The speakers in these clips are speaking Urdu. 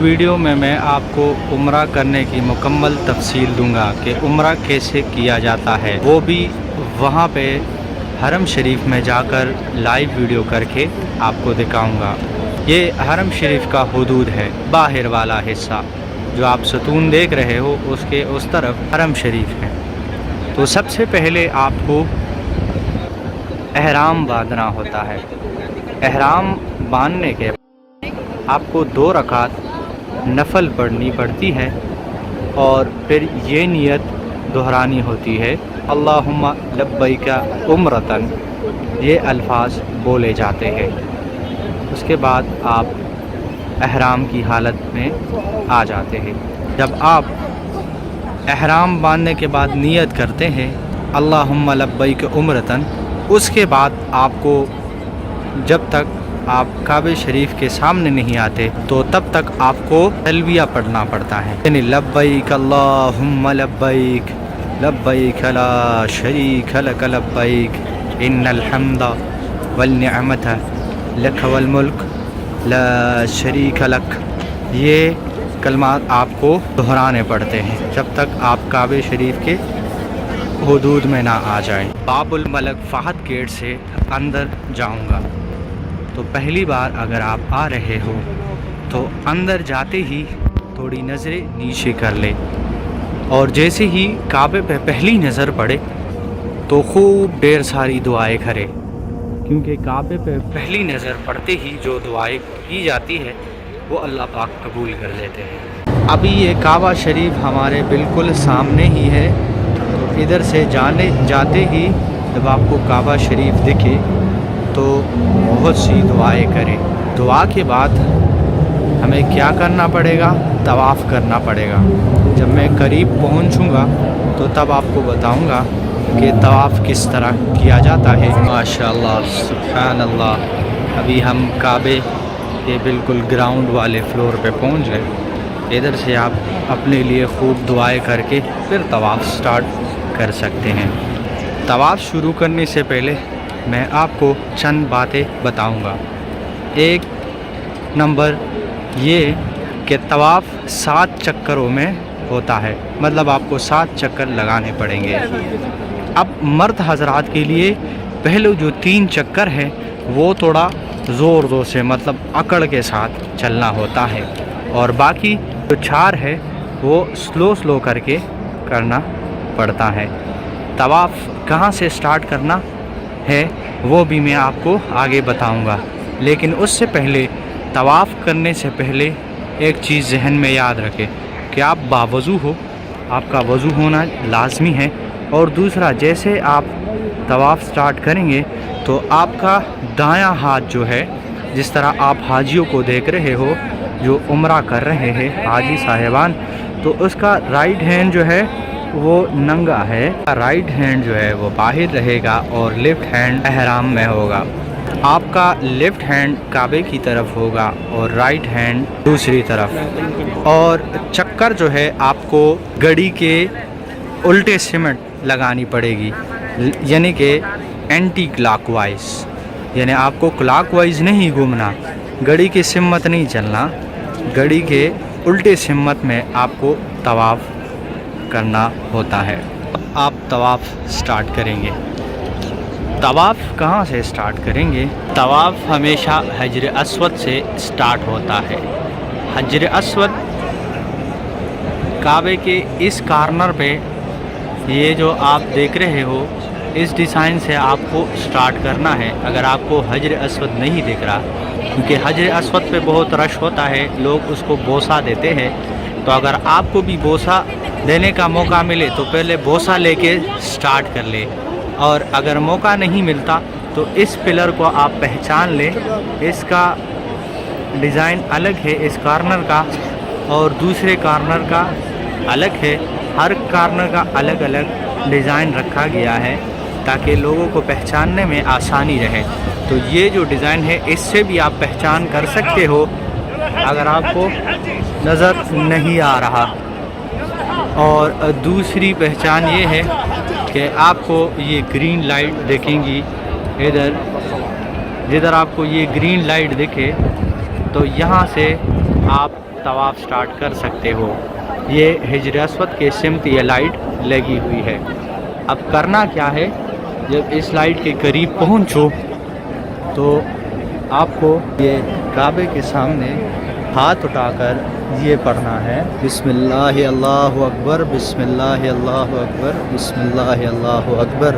ویڈیو میں آپ کو عمرہ کرنے کی مکمل تفصیل دوں گا کہ عمرہ کیسے کیا جاتا ہے، وہ بھی وہاں پہ حرم شریف میں جا کر لائیو ویڈیو کر کے آپ کو دکھاؤں گا۔ یہ حرم شریف کا حدود ہے، باہر والا حصہ جو آپ ستون دیکھ رہے ہو اس کے اس طرف حرم شریف ہے۔ تو سب سے پہلے آپ کو احرام باندھنا ہوتا ہے۔ احرام باندھنے کے آپ کو 2 رکعت نفل پڑھنی پڑتی ہے اور پھر یہ نیت دہرانی ہوتی ہے، اللہم لبیک عمرتن، یہ الفاظ بولے جاتے ہیں۔ اس کے بعد آپ احرام کی حالت میں آ جاتے ہیں۔ جب آپ احرام باندھنے کے بعد نیت کرتے ہیں اللہم لبیک عمرتن، اس کے بعد آپ کو جب تک آپ کعبہ شریف کے سامنے نہیں آتے تو تب تک آپ کو تلبیہ پڑھنا پڑتا ہے، یعنی لبیک اللہم لبیک لبیک لا شریک لک لبیک ان الحمد والنعمت لک والملک لا شریک لک۔ یہ کلمات آپ کو دہرانے پڑتے ہیں جب تک آپ کعبہ شریف کے حدود میں نہ آ جائیں۔ باب الملک فہد گیٹ سے اندر جاؤں گا، تو پہلی بار اگر آپ آ رہے ہو تو اندر جاتے ہی تھوڑی نظریں نیچے کر لے، اور جیسے ہی کعبے پہ پہلی نظر پڑے تو خوب ڈھیر ساری دعائیں کرے، کیونکہ کعبے پہ پہلی نظر پڑتے ہی جو دعائیں کی جاتی ہے وہ اللہ پاک قبول کر لیتے ہیں۔ ابھی یہ کعبہ شریف ہمارے بالکل سامنے ہی ہے، تو ادھر سے جاتے ہی جب آپ کو کعبہ شریف دکھے تو بہت سی دعائیں کریں۔ دعا کے بعد ہمیں کیا کرنا پڑے گا؟ طواف کرنا پڑے گا۔ جب میں قریب پہنچوں گا تو تب آپ کو بتاؤں گا کہ طواف کس طرح کیا جاتا ہے۔ ماشاءاللہ سبحان اللہ، ابھی ہم کعبے کے بالکل گراؤنڈ والے فلور پہ پہنچ گئے۔ ادھر سے آپ اپنے لیے خوب دعائیں کر کے پھر طواف سٹارٹ کر سکتے ہیں۔ طواف شروع کرنے سے پہلے میں آپ کو چند باتیں بتاؤں گا۔ ایک نمبر یہ کہ طواف 7 چکروں میں ہوتا ہے، مطلب آپ کو 7 چکر لگانے پڑیں گے۔ اب مرد حضرات کے لیے پہلے جو 3 چکر ہیں وہ تھوڑا زور سے، مطلب اکڑ کے ساتھ چلنا ہوتا ہے، اور باقی جو 4 ہے وہ سلو کر کے کرنا پڑتا ہے۔ طواف کہاں سے سٹارٹ کرنا ہے وہ بھی میں آپ کو آگے بتاؤں گا، لیکن اس سے پہلے طواف کرنے سے پہلے ایک چیز ذہن میں یاد رکھیں کہ آپ باوضو ہو، آپ کا وضو ہونا لازمی ہے۔ اور دوسرا، جیسے آپ طواف سٹارٹ کریں گے تو آپ کا دایاں ہاتھ جو ہے، جس طرح آپ حاجیوں کو دیکھ رہے ہو جو عمرہ کر رہے ہیں حاجی صاحبان، تو اس کا رائٹ ہینڈ جو ہے وہ ننگا ہے، رائٹ ہینڈ جو ہے وہ باہر رہے گا اور لیفٹ ہینڈ احرام میں ہوگا۔ آپ کا لیفٹ ہینڈ کعبے کی طرف ہوگا اور رائٹ ہینڈ دوسری طرف، اور چکر جو ہے آپ کو گھڑی کے الٹے سمت لگانی پڑے گی، یعنی کہ اینٹی کلاک وائز، یعنی آپ کو کلاک وائز نہیں گھومنا، گھڑی کی سمت نہیں چلنا، گھڑی کے الٹے سمت میں آپ کو طواف کرنا ہوتا ہے۔ آپ طواف سٹارٹ کریں گے۔ طواف کہاں سے سٹارٹ کریں گے؟ طواف ہمیشہ حجر اسود سے سٹارٹ ہوتا ہے۔ حجر اسود کعبے کے اس کارنر پہ، یہ جو آپ دیکھ رہے ہو اس ڈیزائن سے آپ کو سٹارٹ کرنا ہے۔ اگر آپ کو حجر اسود نہیں دکھ رہا، کیونکہ حجر اسود پہ بہت رش ہوتا ہے، لوگ اس کو بوسہ دیتے ہیں، تو اگر آپ کو بھی بوسہ دینے کا موقع ملے تو پہلے بوسہ لے کے سٹارٹ کر لے، اور اگر موقع نہیں ملتا تو اس پلر کو آپ پہچان لیں، اس کا ڈیزائن الگ ہے اس کارنر کا، اور دوسرے کارنر کا الگ ہے، ہر کارنر کا الگ الگ ڈیزائن رکھا گیا ہے تاکہ لوگوں کو پہچاننے میں آسانی رہے۔ تو یہ جو ڈیزائن ہے اس سے بھی آپ پہچان کر سکتے ہو اگر آپ کو نظر نہیں آ رہا۔ اور دوسری پہچان یہ ہے کہ آپ کو یہ گرین لائٹ دیکھیں گی، جدھر آپ کو یہ گرین لائٹ دکھے تو یہاں سے آپ طواف سٹارٹ کر سکتے ہو۔ یہ حجر اسود کے سمت یہ لائٹ لگی ہوئی ہے۔ اب کرنا کیا ہے، جب اس لائٹ کے قریب پہنچو تو آپ کو یہ کعبے کے سامنے ہاتھ اٹھا کر یہ پڑھنا ہے، بسم اللہ اللہ اکبر، بسم اللہ اللہ اکبر، بسم اللہ اللہ اکبر،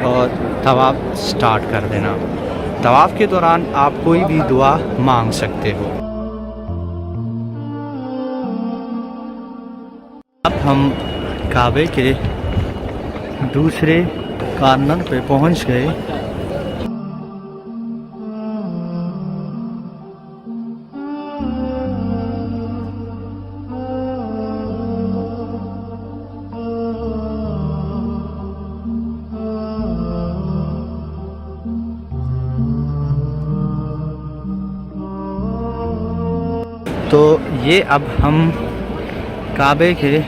اور طواف سٹارٹ کر دینا۔ طواف کے دوران آپ کوئی بھی دعا مانگ سکتے ہو۔ اب ہم کعبے کے دوسرے کارنر پہ پہنچ گئے۔ تو یہ اب ہم کعبے کے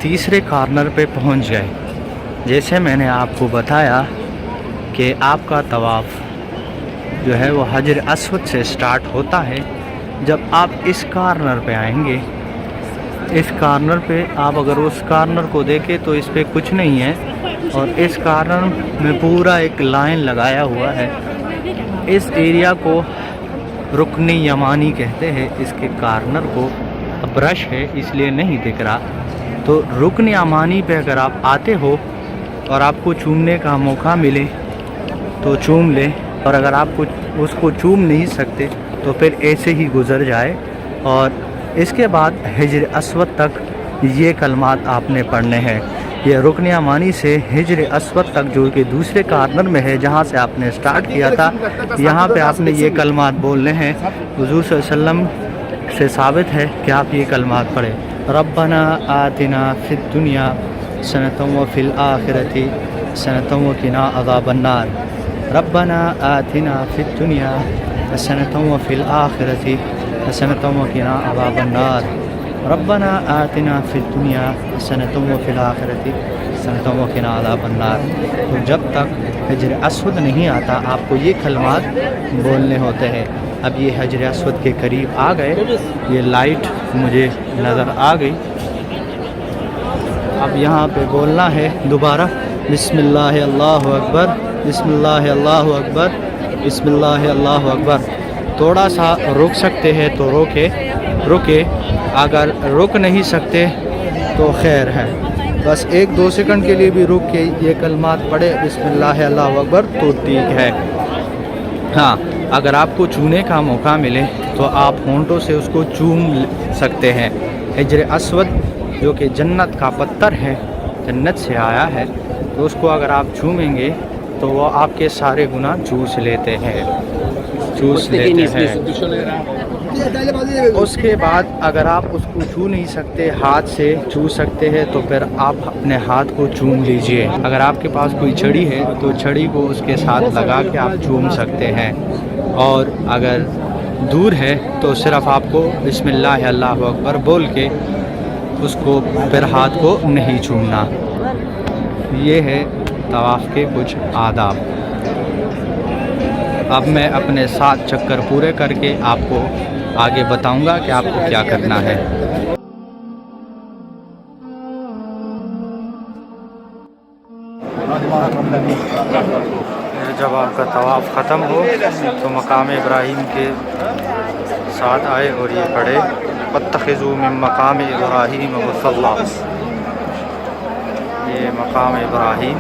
تیسرے کارنر پہ پہنچ گئے۔ جیسے میں نے آپ کو بتایا کہ آپ کا طواف جو ہے وہ حجر اسود سے سٹارٹ ہوتا ہے۔ جب آپ اس کارنر پہ آئیں گے، اس کارنر پہ آپ اگر اس کارنر کو دیکھیں تو اس پہ کچھ نہیں ہے، اور اس کارنر میں پورا ایک لائن لگایا ہوا ہے۔ اس ایریا کو رکن یمانی کہتے ہیں۔ اس کے کارنر کو برش ہے اس لیے نہیں دکھ رہا، تو رکن یمانی پہ اگر آپ آتے ہو اور آپ کو چومنے کا موقع ملے تو چوم لیں، اور اگر آپ اس کو چوم نہیں سکتے تو پھر ایسے ہی گزر جائے۔ اور اس کے بعد حجر اسود تک یہ کلمات آپ نے پڑھنے ہیں۔ یہ رکن یمانی سے حجر اسود تک جو کہ دوسرے کارنر میں ہے جہاں سے آپ نے سٹارٹ کیا تھا، یہاں پہ آپ نے یہ کلمات بولنے ہیں۔ حضور صلی اللہ علیہ وسلم سے ثابت ہے کہ آپ یہ کلمات پڑھیں، ربنا آتنا فی الدنیا حسنۃ وفی الآخرۃ حسنۃ وقنا عذاب النار، ربنا آتنا فی الدنیا حسنۃ وفی الآخرۃ حسنۃ وقنا عذاب النار، ربنا آتنا فی الدنیا حسنۃ وفی الآخرۃ حسنۃ وقنا عذاب النار۔ تو جب تک حجر اسود نہیں آتا آپ کو یہ کلمات بولنے ہوتے ہیں۔ اب یہ حجر اسود کے قریب آ گئے، یہ لائٹ مجھے نظر آ گئی۔ اب یہاں پہ بولنا ہے دوبارہ، بسم اللہ اللہ اکبر، بسم اللہ اللہ اکبر، بسم اللہ اللہ اکبر۔ تھوڑا سا رک سکتے ہیں تو رکے، اگر رک نہیں سکتے تو خیر ہے، بس 1-2 سیکنڈ کے لیے بھی رک کے یہ کلمات پڑھے، بسم اللہ اللہ اکبر، تو ٹھیک ہے۔ ہاں، اگر آپ کو چونے کا موقع ملے تو آپ ہونٹوں سے اس کو چوم سکتے ہیں۔ حجر اسود جو کہ جنت کا پتھر ہے، جنت سے آیا ہے، تو اس کو اگر آپ چومیں گے تو وہ آپ کے سارے گناہ چوس لیتے ہیں۔ اس کے بعد اگر آپ اس کو چھو نہیں سکتے، ہاتھ سے چھو سکتے ہیں تو پھر آپ اپنے ہاتھ کو چوم لیجئے۔ اگر آپ کے پاس کوئی چھڑی ہے تو چھڑی کو اس کے ساتھ لگا کے آپ چوم سکتے ہیں، اور اگر دور ہے تو صرف آپ کو بسم اللہ اللہ اکبر بول کے اس کو پھر ہاتھ کو نہیں چومنا۔ یہ ہے طواف کے کچھ آداب۔ اب میں اپنے 7 چکر پورے کر کے آپ کو آگے بتاؤں گا کہ آپ کو کیا کرنا ہے۔ جب آپ کا طواف ختم ہو تو مقام ابراہیم کے ساتھ آئے اور یہ پڑھے، واتخذوا من مقام ابراہیم مصلی۔ یہ مقام ابراہیم،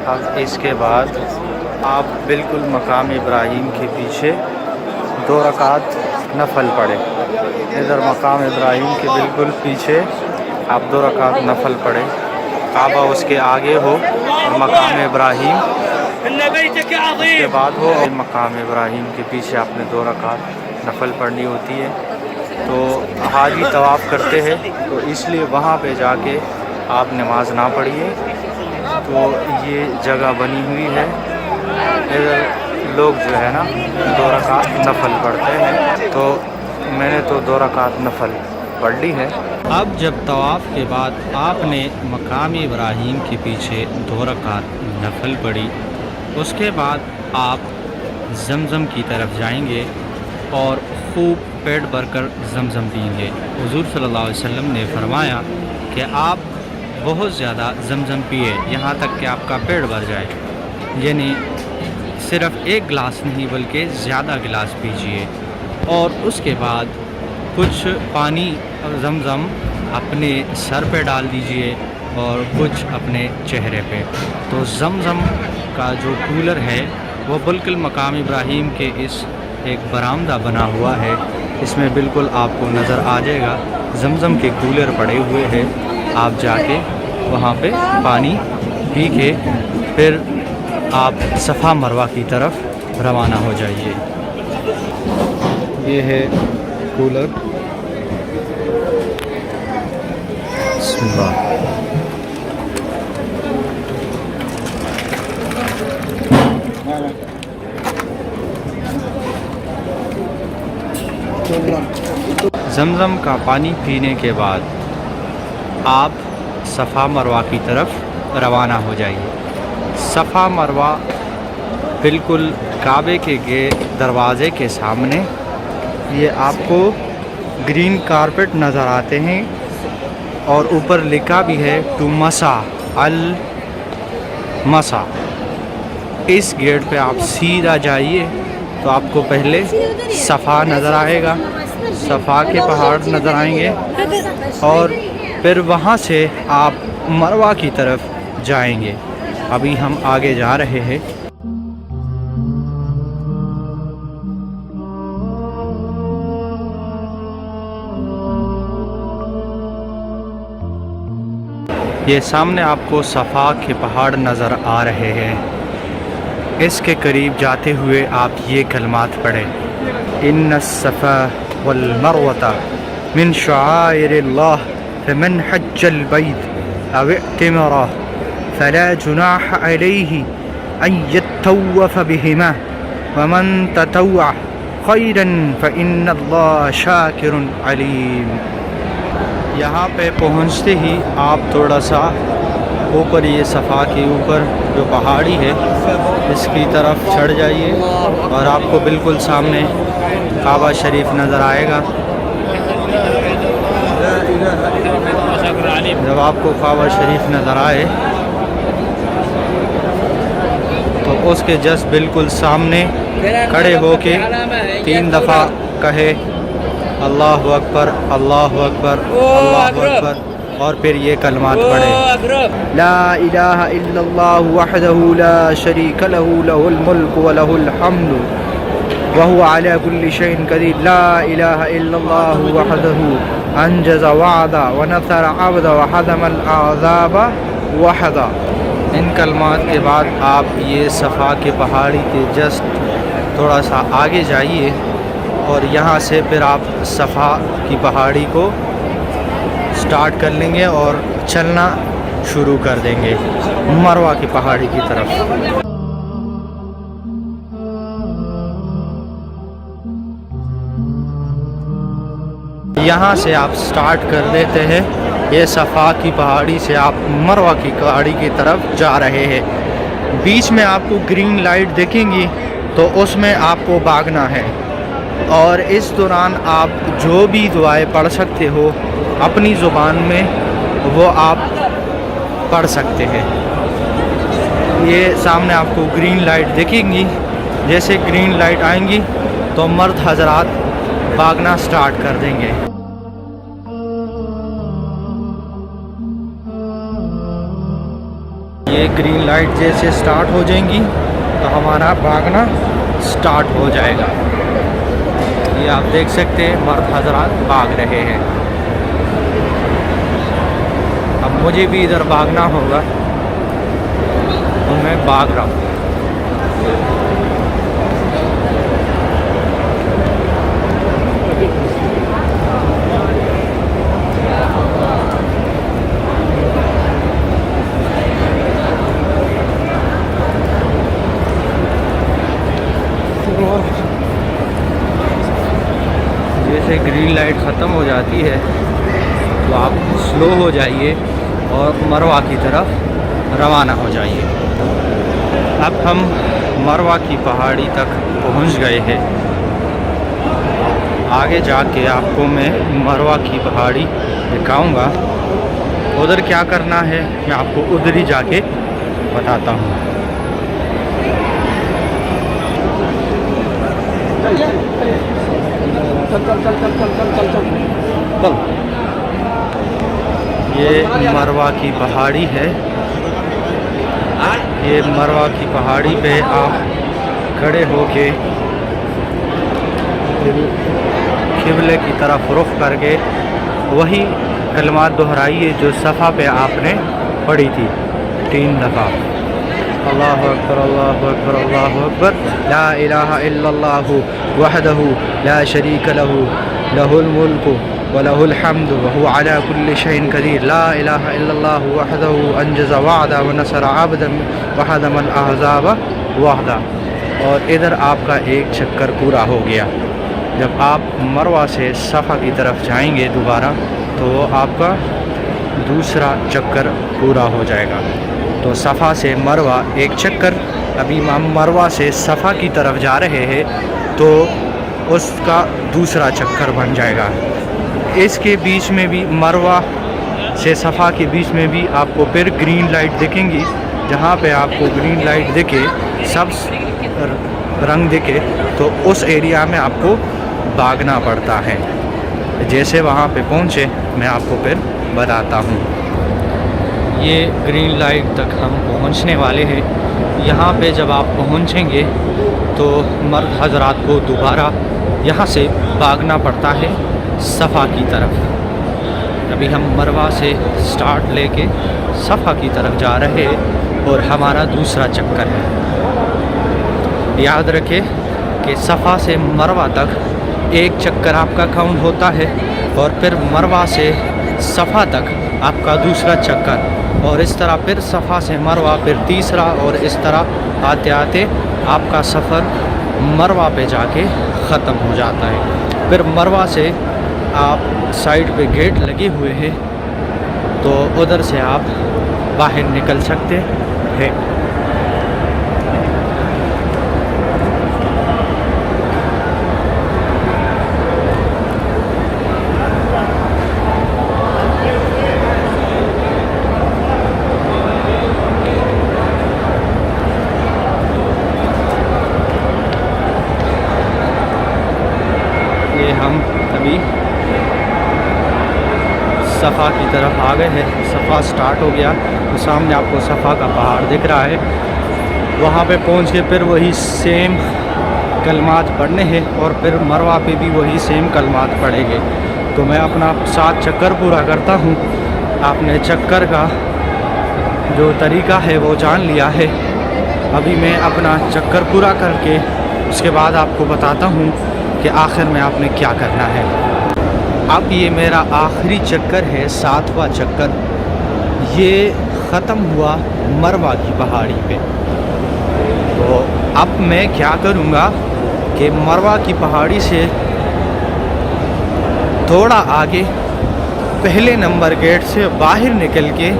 اب اس کے بعد آپ بالکل مقام ابراہیم کے پیچھے 2 رکعت نفل پڑھیں۔ ادھر مقام ابراہیم کے بالکل پیچھے آپ 2 رکعت نفل پڑھیں، کعبہ اس کے آگے ہو اور مقام ابراہیم اس کے بعد ہو، اور مقام ابراہیم کے پیچھے آپ نے 2 رکعت نفل پڑھنی ہوتی ہے۔ تو حاجی طواف کرتے ہیں تو اس لیے وہاں پہ جا کے آپ نماز نہ پڑھیے۔ تو یہ جگہ بنی ہوئی ہے، ادھر لوگ جو ہے نا 2 رکعت نفل پڑھتے ہیں، تو میں نے تو 2 رکعت نفل پڑھ لی ہے۔ اب جب طواف کے بعد آپ نے مقام ابراہیم کے پیچھے 2 رکعت نفل پڑھی اس کے بعد آپ زمزم کی طرف جائیں گے اور خوب پیٹ بھر کر زمزم پئیں گے۔ حضور صلی اللہ علیہ وسلم نے فرمایا کہ آپ بہت زیادہ زمزم پیے یہاں تک کہ آپ کا پیٹ بھر جائے، یعنی صرف ایک گلاس نہیں بلکہ زیادہ گلاس پیجیے، اور اس کے بعد کچھ پانی زمزم اپنے سر پہ ڈال دیجئے اور کچھ اپنے چہرے پہ۔ تو زمزم کا جو کولر ہے وہ بالکل مقام ابراہیم کے اس ایک برآمدہ بنا ہوا ہے، اس میں بالکل آپ کو نظر آ جائے گا زمزم کے کولر پڑے ہوئے ہیں۔ آپ جا کے وہاں پہ پانی پی کے پھر آپ صفا مروہ کی طرف روانہ ہو جائیے۔ یہ ہے کولر، بسم اللہ۔ زمزم کا پانی پینے کے بعد آپ صفا مروہ کی طرف روانہ ہو جائیے۔ صفا مروہ بالکل کعبے کے دروازے کے سامنے، یہ آپ کو گرین کارپٹ نظر آتے ہیں اور اوپر لکھا بھی ہے ٹو مسا المسا۔ اس گیٹ پہ آپ سیدھا جائیے تو آپ کو پہلے صفا نظر آئے گا، صفا کے پہاڑ نظر آئیں گے، اور پھر وہاں سے آپ مروہ کی طرف جائیں گے۔ ابھی ہم آگے جا رہے ہیں۔ یہ سامنے آپ کو صفا کے پہاڑ نظر آ رہے ہیں، اس کے قریب جاتے ہوئے آپ یہ کلمات پڑھیں: ان الصفا والمروة من شعائر اللہ فمن حج البیت او اعتمر فلا جناح علیہ ان یطوف بہما ومن تطوع خیرا فإن اللہ شاکر علیم۔ یہاں پہ پہنچتے ہی آپ تھوڑا سا اوپر، یہ صفا کے اوپر جو پہاڑی ہے اس کی طرف چڑھ جائیے اور آپ کو بالکل سامنے کعبہ شریف نظر آئے گا۔ جب آپ کو کعبہ شریف نظر آئے تو اس کے جسٹ بالکل سامنے کھڑے ہو کے 3 دفعہ کہے اللہ اکبر اللہ اکبر اللہ اکبر، اور پھر یہ کلمات پڑھے: لا الہ الا اللہ وحدہ لا شریک لہ لہ الملک ولہ الحمد وهو على كل شيء قدير لا إله إلا الله وحده أنجز وعدا ونصر عبدا وهزم الأحزاب وحدا۔ ان کلمات کے بعد آپ یہ صفا کے پہاڑی کے جسٹ تھوڑا سا آگے جائیے اور یہاں سے پھر آپ صفا کی پہاڑی کو سٹارٹ کر لیں گے اور چلنا شروع کر دیں گے مروہ کی پہاڑی کی طرف۔ یہاں سے آپ سٹارٹ کر دیتے ہیں، یہ صفا کی پہاڑی سے آپ مروہ کی پہاڑی کی طرف جا رہے ہیں۔ بیچ میں آپ کو گرین لائٹ دیکھیں گی تو اس میں آپ کو بھاگنا ہے، اور اس دوران آپ جو بھی دعائیں پڑھ سکتے ہو اپنی زبان میں وہ آپ پڑھ سکتے ہیں۔ یہ سامنے آپ کو گرین لائٹ دیکھیں گی، جیسے گرین لائٹ آئیں گی تو مرد حضرات بھاگنا سٹارٹ کر دیں گے۔ یہ گرین لائٹ جیسے سٹارٹ ہو جائیں گی تو ہمارا بھاگنا سٹارٹ ہو جائے گا۔ یہ آپ دیکھ سکتے ہیں مرد حضرات بھاگ رہے ہیں۔ اب مجھے بھی ادھر بھاگنا ہوگا تو میں بھاگ رہا ہوں۔ جیسے گرین لائٹ ختم ہو جاتی ہے تو آپ سلو ہو جائیے اور مروہ کی طرف روانہ ہو جائیے۔ اب ہم مروہ کی پہاڑی تک پہنچ گئے ہیں. آگے جا کے آپ کو میں مروہ کی پہاڑی دکھاؤں گا. ادھر کیا کرنا ہے میں آپ کو ادھر ہی جا کے بتاتا ہوں. یہ مروہ کی پہاڑی ہے. یہ مروہ کی پہاڑی پہ آپ کھڑے ہو کے قبلے کی طرف رخ کر کے وہی کلمات دہرائیے جو صفا پہ آپ نے پڑھی تھی 3 دفعہ. اللہ اکبر اللہ اکبر اللہ اکبر لا الہ الا اللہ وحدہ لا شریک لہ لہ الملک ولہ الحمد وہو علی کل شیء قدیر لا الہ الا اللہ وحدہ انجز وعدہ ونصر عبدا وحدم الاحزاب وحدہ. اور ادھر آپ کا ایک چکر پورا ہو گیا. جب آپ مروہ سے صفا کی طرف جائیں گے دوبارہ تو آپ کا دوسرا چکر پورا ہو جائے گا. تو صفا سے مروہ ایک چکر. ابھی ہم مروہ سے صفا کی طرف جا رہے ہیں تو اس کا دوسرا چکر بن جائے گا. اس کے بیچ میں بھی مروہ سے صفا کے بیچ میں بھی آپ کو پھر گرین لائٹ دکھیں گی. جہاں پہ آپ کو گرین لائٹ دکھے سبز رنگ دکھے تو اس ایریا میں آپ کو بھاگنا پڑتا ہے. جیسے وہاں پہ پہنچے میں آپ کو پھر بتاتا ہوں. یہ گرین لائٹ تک ہم پہنچنے والے ہیں. یہاں پہ جب آپ پہنچیں گے تو مرد حضرات کو دوبارہ یہاں سے بھاگنا پڑتا ہے صفا کی طرف. ابھی ہم مروہ سے سٹارٹ لے کے صفا کی طرف جا رہے ہیں اور ہمارا دوسرا چکر ہے. یاد رکھے کہ صفا سے مروہ تک ایک چکر آپ کا کاؤنٹ ہوتا ہے اور پھر مروہ سے صفا تک آپ کا دوسرا چکر, اور اس طرح پھر صفا سے مروہ پھر تیسرا, اور اس طرح آتے آتے آپ کا سفر مروہ پہ جا کے ختم ہو جاتا ہے. پھر مروہ سے آپ سائڈ پہ گیٹ لگے ہوئے ہیں تو ادھر سے آپ باہر نکل سکتے ہیں. ہم ابھی صفا کی طرف آ گئے ہیں. صفا سٹارٹ ہو گیا تو سامنے آپ کو صفا کا پہاڑ دکھ رہا ہے. وہاں پہ پہنچ کے پھر وہی سیم کلمات پڑھنے ہیں اور پھر مروہ پہ بھی وہی سیم کلمات پڑھیں گے. تو میں اپنا 7 چکر پورا کرتا ہوں. آپ نے چکر کا جو طریقہ ہے وہ جان لیا ہے. ابھی میں اپنا چکر پورا کر کے اس کے بعد آپ کو بتاتا ہوں کہ آخر میں آپ نے کیا کرنا ہے. اب یہ میرا آخری چکر ہے, 7واں چکر. یہ ختم ہوا مروہ کی پہاڑی پہ. تو اب میں کیا کروں گا کہ مروہ کی پہاڑی سے تھوڑا آگے پہلے نمبر گیٹ سے باہر نکل کے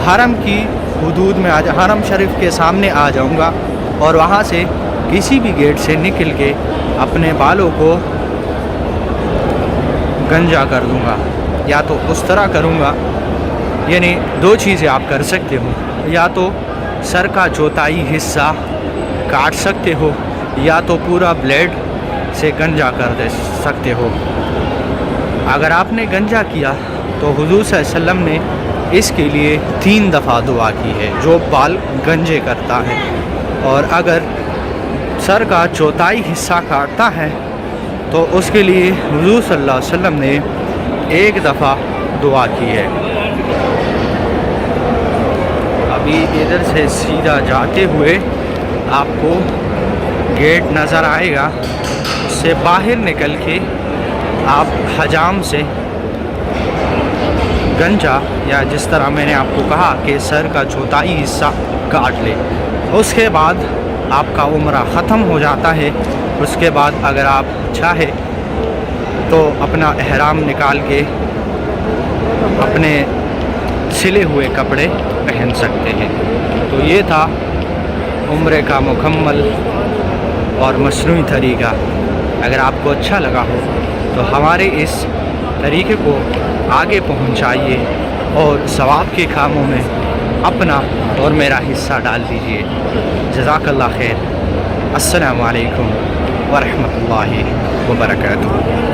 حرم کی حدود میں حرم شریف کے سامنے آ جاؤں گا, اور وہاں سے کسی بھی گیٹ سے نکل کے اپنے بالوں کو گنجا کر دوں گا. یا تو اس طرح کروں گا, یعنی 2 چیزیں آپ کر سکتے ہو. یا تو سر کا چوتھائی حصہ کاٹ سکتے ہو, یا تو پورا بلیڈ سے گنجا کر دے سکتے ہو. اگر آپ نے گنجا کیا تو حضور صلی اللہ علیہ وسلم نے اس کے لیے 3 دفعہ دعا کی ہے جو بال گنجے کرتا ہے. اور اگر سر کا چوتھائی حصہ کاٹتا ہے تو اس کے لیے حضور صلی اللہ علیہ وسلم نے 1 دفعہ دعا کی ہے. ابھی ادھر سے سیدھا جاتے ہوئے آپ کو گیٹ نظر آئے گا, اس سے باہر نکل کے آپ حجام سے گنجا, یا جس طرح میں نے آپ کو کہا کہ سر کا چوتھائی حصہ کاٹ لے. اس کے بعد آپ کا عمرہ ختم ہو جاتا ہے. اس کے بعد اگر آپ چاہے تو اپنا احرام نکال کے اپنے سلے ہوئے کپڑے پہن سکتے ہیں. تو یہ تھا عمرے کا مکمل اور مصنوعی طریقہ اگر آپ کو اچھا لگا ہو تو ہمارے اس طریقے کو آگے پہنچائیے اور ثواب کے کاموں میں اپنا اور میرا حصہ ڈال دیجیے. جزاک اللہ خیر. السلام علیکم ورحمۃ اللہ وبرکاتہ.